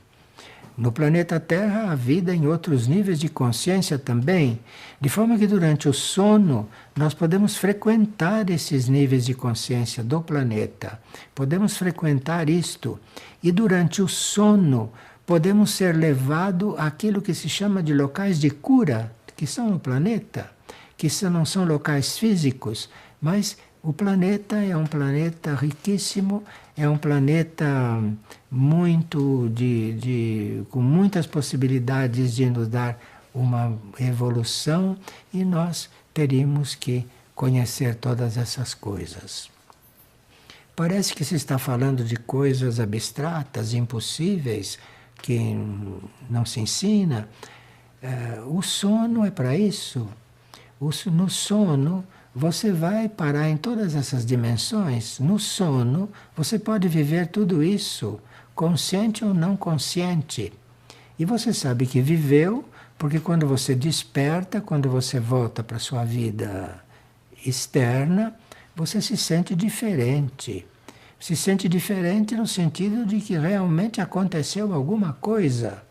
No planeta Terra há vida em outros níveis de consciência também, de forma que durante o sono nós podemos frequentar esses níveis de consciência do planeta. Podemos frequentar isto. E durante o sono podemos ser levados àquilo que se chama de locais de cura, que são no planeta, que não são locais físicos, mas O planeta é um planeta riquíssimo, é um planeta com muitas possibilidades de nos dar uma evolução e nós teríamos que conhecer todas essas coisas. Parece que se está falando de coisas abstratas, impossíveis, que não se ensina. O sono é para isso. No sono, você vai parar em todas essas dimensões. No sono, você pode viver tudo isso, consciente ou não consciente. E você sabe que viveu, porque quando você desperta, quando você volta para a sua vida externa, você se sente diferente. Se sente diferente no sentido de que realmente aconteceu alguma coisa.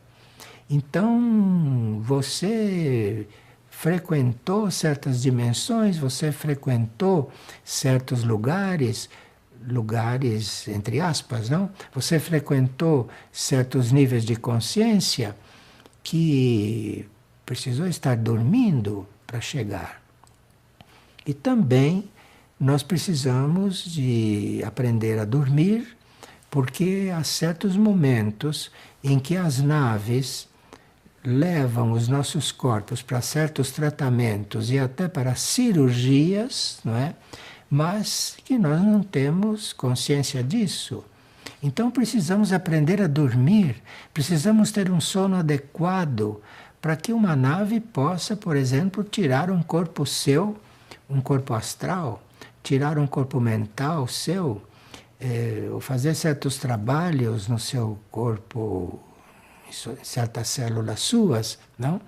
Então, você frequentou certas dimensões, você frequentou certos lugares, lugares entre aspas, não? Você frequentou certos níveis de consciência que precisou estar dormindo para chegar. E também nós precisamos de aprender a dormir, porque há certos momentos em que as naves levam os nossos corpos para certos tratamentos e até para cirurgias, não é? Mas que nós não temos consciência disso. Então precisamos aprender a dormir, precisamos ter um sono adequado para que uma nave possa, por exemplo, tirar um corpo seu, um corpo astral, tirar um corpo mental seu, ou fazer certos trabalhos no seu corpo, certas células suas, não?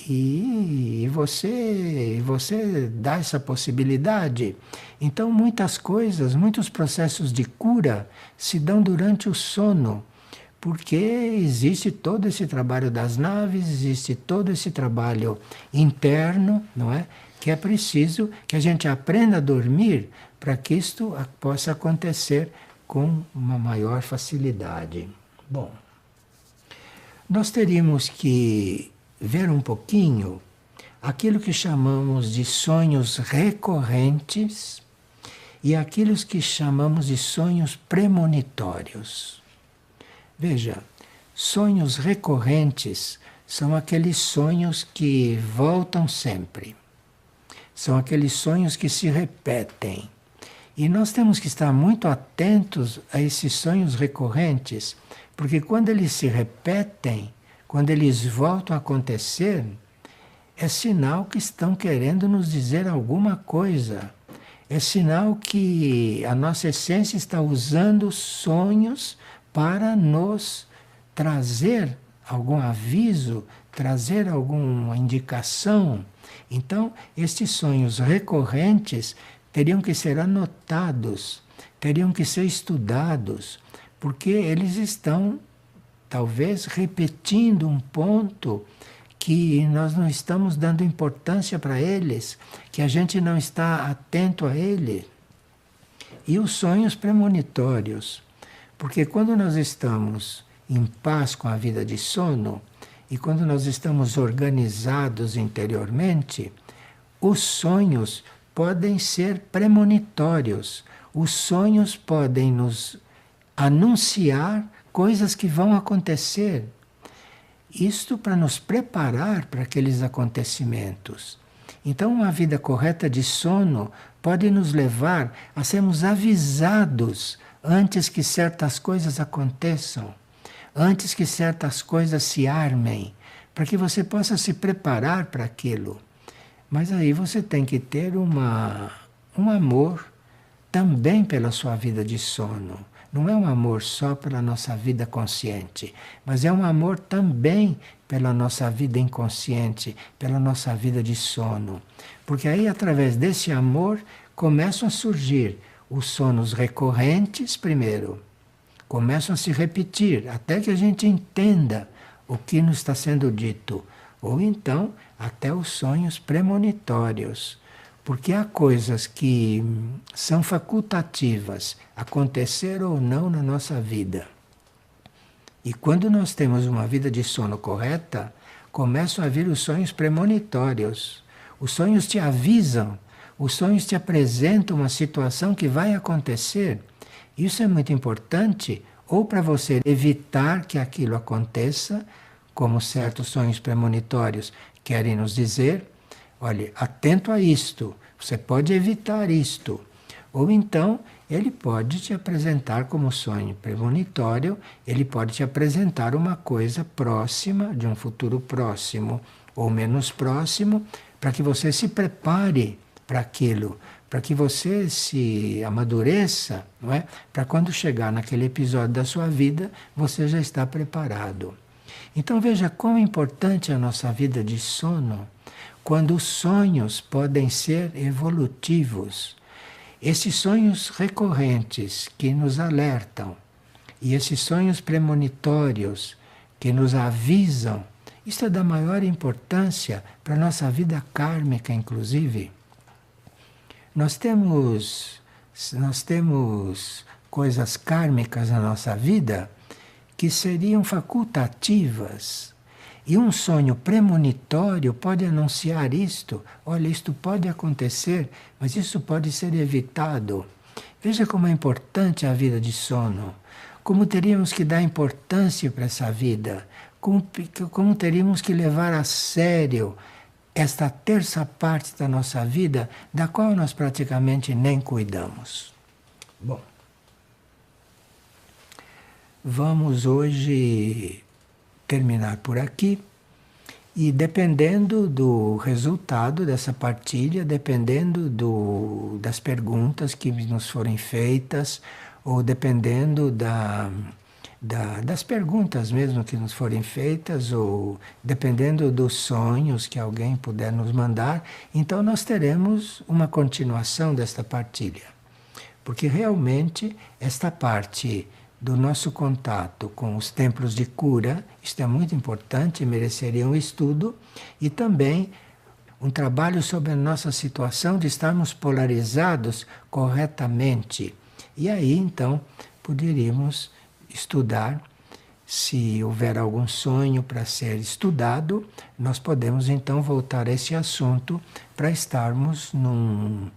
E você dá essa possibilidade. Então, muitas coisas, muitos processos de cura se dão durante o sono, porque existe todo esse trabalho das naves, existe todo esse trabalho interno, não é? Que é preciso que a gente aprenda a dormir para que isto possa acontecer com uma maior facilidade. Bom, nós teríamos que ver um pouquinho aquilo que chamamos de sonhos recorrentes e aquilo que chamamos de sonhos premonitórios. Veja, sonhos recorrentes são aqueles sonhos que voltam sempre. São aqueles sonhos que se repetem. E nós temos que estar muito atentos a esses sonhos recorrentes, porque quando eles se repetem, quando eles voltam a acontecer, é sinal que estão querendo nos dizer alguma coisa. É sinal que a nossa essência está usando sonhos para nos trazer algum aviso, trazer alguma indicação. Então, estes sonhos recorrentes teriam que ser anotados, teriam que ser estudados, porque eles estão, talvez, repetindo um ponto que nós não estamos dando importância para eles, que a gente não está atento a ele. E os sonhos premonitórios, porque quando nós estamos em paz com a vida de sono, e quando nós estamos organizados interiormente, os sonhos podem ser premonitórios. Os sonhos podem nos anunciar coisas que vão acontecer. Isto para nos preparar para aqueles acontecimentos. Então, uma vida correta de sono pode nos levar a sermos avisados antes que certas coisas aconteçam, antes que certas coisas se armem, para que você possa se preparar para aquilo. Mas aí você tem que ter um amor também pela sua vida de sono. Não é um amor só pela nossa vida consciente, mas é um amor também pela nossa vida inconsciente, pela nossa vida de sono. Porque aí, através desse amor, começam a surgir os sonos recorrentes primeiro. Começam a se repetir, até que a gente entenda o que nos está sendo dito. Ou então, até os sonhos premonitórios. Porque há coisas que são facultativas, acontecer ou não na nossa vida. E quando nós temos uma vida de sono correta, começam a vir os sonhos premonitórios. Os sonhos te avisam Os sonhos te apresentam uma situação que vai acontecer. Isso é muito importante, ou para você evitar que aquilo aconteça, como certos sonhos premonitórios querem nos dizer, olhe, atento a isto, você pode evitar isto. Ou então, ele pode te apresentar como sonho premonitório, ele pode te apresentar uma coisa próxima, de um futuro próximo ou menos próximo, para que você se prepare para aquilo, para que você se amadureça, não é? Para quando chegar naquele episódio da sua vida, você já está preparado. Então veja quão importante é a nossa vida de sono, quando os sonhos podem ser evolutivos. Esses sonhos recorrentes que nos alertam e esses sonhos premonitórios que nos avisam, isso é da maior importância para a nossa vida kármica, inclusive. Nós temos coisas kármicas na nossa vida que seriam facultativas. E um sonho premonitório pode anunciar isto. Olha, isto pode acontecer, mas isso pode ser evitado. Veja como é importante a vida de sono. Como teríamos que dar importância para essa vida. Como teríamos que levar a sério esta terça parte da nossa vida, da qual nós praticamente nem cuidamos. Bom, vamos hoje terminar por aqui. E dependendo do resultado dessa partilha, dependendo das perguntas que nos forem feitas, ou dependendo das perguntas mesmo que nos forem feitas, ou dependendo dos sonhos que alguém puder nos mandar, então nós teremos uma continuação desta partilha. Porque realmente esta parte do nosso contato com os templos de cura, isto é muito importante, mereceria um estudo, e também um trabalho sobre a nossa situação de estarmos polarizados corretamente. E aí, então, poderíamos estudar, se houver algum sonho para ser estudado, nós podemos então voltar a esse assunto para estarmos num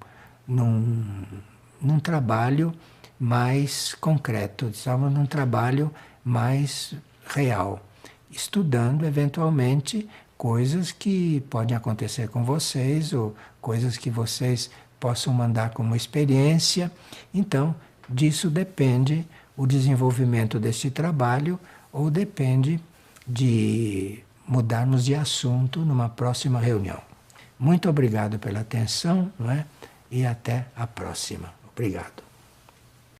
trabalho mais concreto, estamos num trabalho mais real, estudando eventualmente coisas que podem acontecer com vocês ou coisas que vocês possam mandar como experiência. Então, disso depende o desenvolvimento deste trabalho ou depende de mudarmos de assunto numa próxima reunião. Muito obrigado pela atenção, não é? E até a próxima. Obrigado.